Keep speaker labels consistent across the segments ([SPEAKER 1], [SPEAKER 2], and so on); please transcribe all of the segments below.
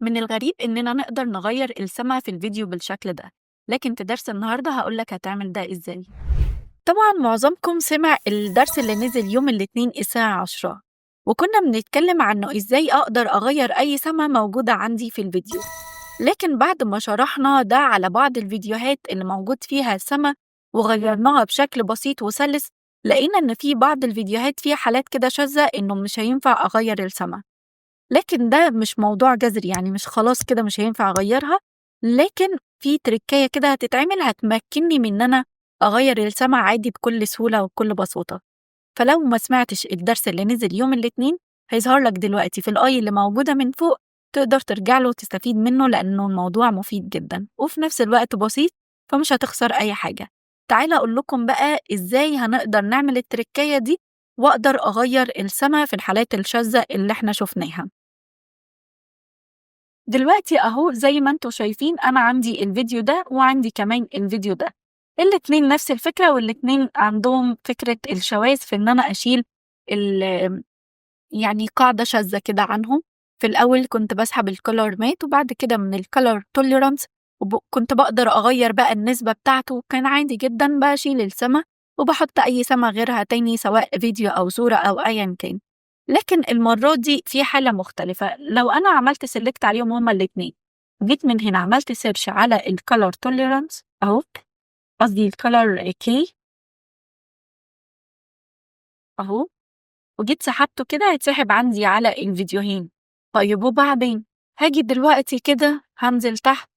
[SPEAKER 1] من الغريب إننا نقدر نغير السمع في الفيديو بالشكل ده، لكن في درس النهاردة هقولك هتعمل ده إزاي. طبعا معظمكم سمع الدرس اللي نزل يوم الاثنين الساعة 10، وكنا بنتكلم عن إنه إزاي أقدر أغير أي سمع موجودة عندي في الفيديو. لكن بعد ما شرحنا ده على بعض الفيديوهات اللي موجود فيها السمع وغيرناها بشكل بسيط وسلس، لقينا إن في بعض الفيديوهات فيها حالات كده شاذة إنه مش هينفع أغير السمع. لكن ده مش موضوع جذري، يعني مش خلاص كده مش هينفع أغيّرها، لكن في تركاية كده هتتعمل هتمكنني من إن أنا أغيّر السمع عادي بكل سهولة وبكل بساطة. فلو ما سمعتش الدرس اللي نزل يوم الإتنين، هيظهر لك دلوقتي في الآي اللي موجودة من فوق، تقدر ترجع له وتستفيد منه لأنه الموضوع مفيد جدًا، وفي نفس الوقت بسيط، فمش هتخسر أي حاجة. تعالَ أقول لكم بقى إزاي هنقدر نعمل التركاية دي، وأقدر أغيّر السمع في الحالات الشاذة اللي إحنا شُفناها. دلوقتي أهو زي ما انتوا شايفين أنا عندي الفيديو ده وعندي كمان الفيديو ده، الاتنين نفس الفكرة والاتنين عندهم فكرة الشواذ في إن أنا أشيل يعني قاعدة شاذة كده عنهم. في الأول كنت بسحب الكولر مات وبعد كده من الكولر توليرانس كنت بقدر أغير بقى النسبة بتاعته، وكان عادي جدا بشيل السما وبحط أي سما غيرها تاني سواء فيديو أو صورة أو أيا كان. لكن المرة دي في حالة مختلفة، لو أنا عملت سيلكت عليهم هما الاتنين، جيت من هنا عملت سيرش على الكولر توليرانس أهو، قصدي الكولر كي أهو، وجيت سحبته كده هيتسحب عندي على الفيديوهين. طيب وبعدين هاجي دلوقتي كده هنزل تحت،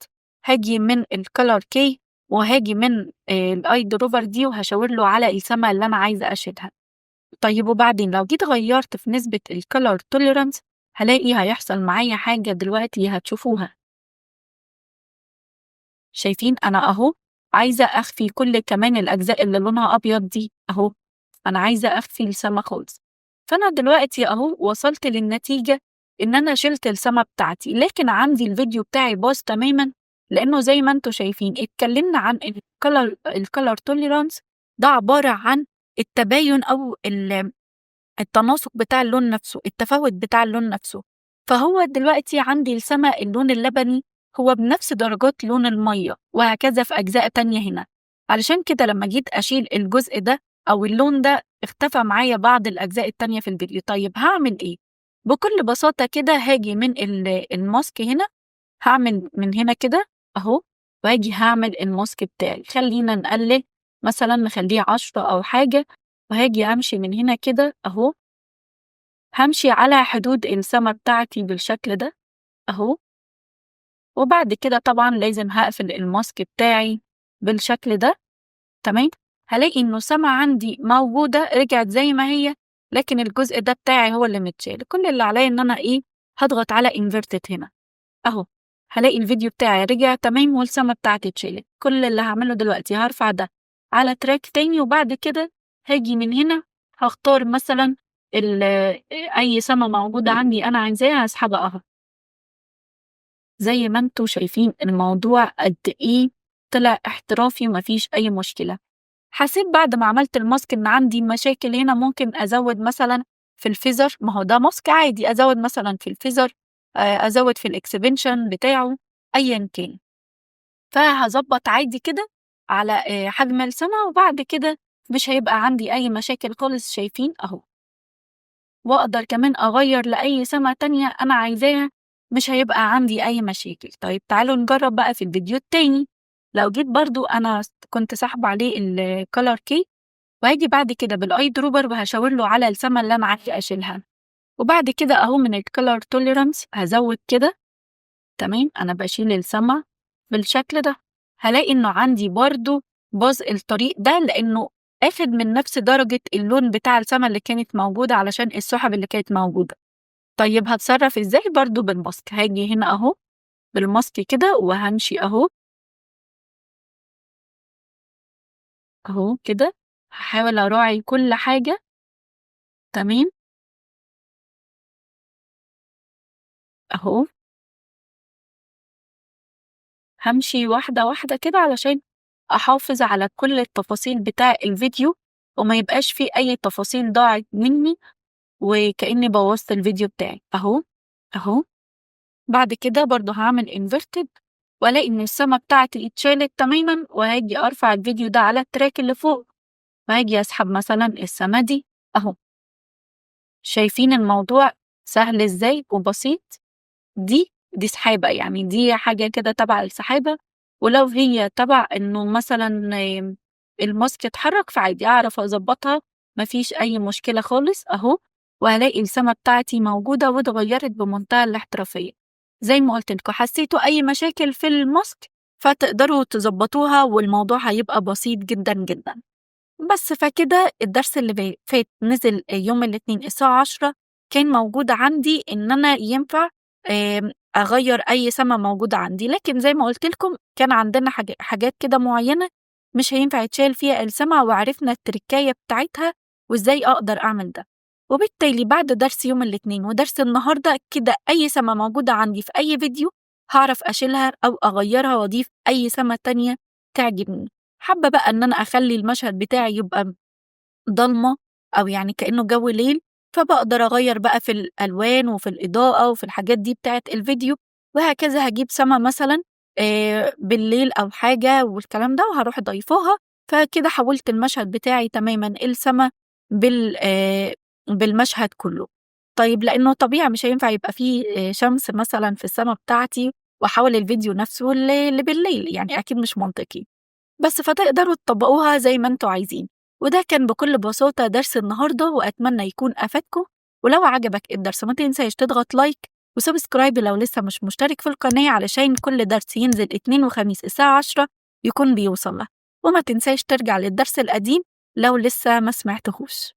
[SPEAKER 1] هاجي من الكولر كي وهاجي من الاي دروفر دي وهشاور له على السما اللي انا عايزه اشيلها. طيب وبعدين لو جيت غيرت في نسبة الكولر توليرانس، هلاقي هيحصل معايا حاجة دلوقتي هتشوفوها. شايفين أنا أهو عايزة أخفي كل كمان الأجزاء اللي لونها أبيض دي أهو، أنا عايزة أخفي السما خالص. فأنا دلوقتي أهو وصلت للنتيجة إن أنا شلت السما بتاعتي، لكن عندي الفيديو بتاعي باظ تماما، لأنه زي ما انتوا شايفين اتكلمنا عن الكولر توليرانس، ده عبارة عن التباين أو التناسق بتاع اللون نفسه، التفاوت بتاع اللون نفسه. فهو دلوقتي عندي السما اللون اللبني هو بنفس درجات لون المية، وهكذا في أجزاء تانية هنا. علشان كده لما جيت أشيل الجزء ده أو اللون ده اختفى معايا بعض الأجزاء التانية في الفيديو. طيب هعمل إيه؟ بكل بساطة كده هاجي من الماسك هنا، هعمل من هنا كده أهو، وهاجي هعمل الماسك بتاعي، خلينا نقلل مثلا نخليه 10 أو حاجة، وهاجي أمشي من هنا كده أهو، هامشي على حدود السما بتاعتي بالشكل ده أهو، وبعد كده طبعًا لازم هاقفل الماسك بتاعي بالشكل ده. تمام، هالاقي إنه السما عندي موجودة رجعت زي ما هي، لكن الجزء ده بتاعي هو اللي متشال. كل اللي عليّا إن أنا إيه، هاضغط على inverted هنا أهو، هالاقي الفيديو بتاعي رجع تمام والسما بتاعتي اتشالت. كل اللي هاعمله دلوقتي هارفع ده على track تاني، وبعد كده هاجي من هنا هاختار مثلًا أي سما موجودة عندي أنا عايزاها هاسحبها أهو. زي ما أنتم شايفين الموضوع قد إيه طلع احترافي وما فيش أي مشكلة. حسيت بعد ما عملت الماسك إن عندي مشاكل هنا، ممكن أزود مثلًا في الفيزر، ما هو ده ماسك عادي، أزود مثلًا في الفيزر، أزود في الإكسبنشن بتاعه أيًا كان. فهاضبّط عادي كده على حجم السما، وبعد كده مش هيبقى عندي أي مشاكل خالص، شايفين أهو. وأقدر كمان أغيّر لأي سما تانية أنا عايزاها، مش هيبقى عندي أي مشاكل. طيب تعالوا نجرّب بقى في الفيديو التاني. لو جيت برضه أنا كنت ساحبة عليه الcolor key، وهاجي بعد كده بالeye dropper وهاشاور له على السما اللي أنا عايزة أشيلها، وبعد كده أهو من الcolor tolerance هازوّد كده. تمام، أنا باشيل السما بالشكل ده، هالاقي إنه عندي برضه باظ الطريق ده لإنه آخد من نفس درجة اللون بتاع السما اللي كانت موجودة علشان السحب اللي كانت موجودة. طيب هاتصرّف إزاي؟ برضه بالماسك، هاجي هنا أهو بالماسك كده وهامشي أهو، أهو كده، هاحاول أراعي كل حاجة. تمام، أهو، هامشي واحدة واحدة كده علشان أحافظ على كل التفاصيل بتاع الفيديو، وما يبقاش في أي تفاصيل ضاعت منّي وكإنّي بوّظت الفيديو بتاعي. أهو، أهو، بعد كده برضه هاعمل inverted وألاقي إن السما بتاعتي اتشالت تمامًا، وهاجي أرفع الفيديو ده على الtrack اللي فوق، وهاجي أسحب مثلًا السما دي أهو. شايفين الموضوع سهل إزاي وبسيط؟ دي سحابة، يعني دي حاجة كده تبع السحابة، ولو هي تبع إنه مثلًا الماسك اتحرك فعادي أعرف أضبّطها، ما فيش أي مشكلة خالص أهو، وهالاقي السما بتاعتي موجودة واتغيّرت بمنتهى الاحترافية. زي ما قُلت لكم حسيتوا أي مشاكل في الماسك فتقدروا تضبّطوها والموضوع هيبقى بسيط جدًا، جدًا. بس فكده الدرس اللي فات نزل يوم الإتنين الساعة 10:00 كان موجود عندي إن أنا ينفع أغيّر أي سَمَة موجودة عندي، لكن زي ما قُلت لكم كان عندنا حاجات كده معيّنة مش هينفع يتشال فيها السَمَع وعرفنا التركاية بتاعتها وإزاي أقدر أعمل ده، وبالتالي بعد درس يوم الإتنين ودرس النهارده كده أي سَمَة موجودة عندي في أي فيديو هاعرف أشيلها أو أغيّرها وأضيف أي سَمَة تانية تعجبني. حابة بقى إن أنا أخلّي المشهد بتاعي يبقى ضلمة أو يعني كإنه جو ليل، فباقدر أغيّر بقى في الألوان وفي الإضاءة وفي الحاجات دي بتاعة الفيديو، وهكذا هاجيب سما مثلًا بالليل أو حاجة والكلام ده وهاروح ضايفاها، فكده حوّلت المشهد بتاعي تمامًا السما بالمشهد كلّه. طيب لإنه طبيعي مش هينفع يبقى في شمس مثلًا في السما بتاعتي وأحوّل الفيديو نفسه لبالليل، يعني أكيد مش منطقي. بس فتقدروا تطبّقوها زي ما أنتم عايزين، وده كان بكل بساطة درس النهارده وأتمنى يكون أفادكم، ولو عجبك الدرس ما تنساش تضغط لايك وسبسكرايب لو لسه مش مشترك في القناة علشان كل درس ينزل اتنين وخميس الساعة 10 يكون بيوصل لك، وما تنساش ترجع للدرس القديم لو لسه ما سمعتهوش.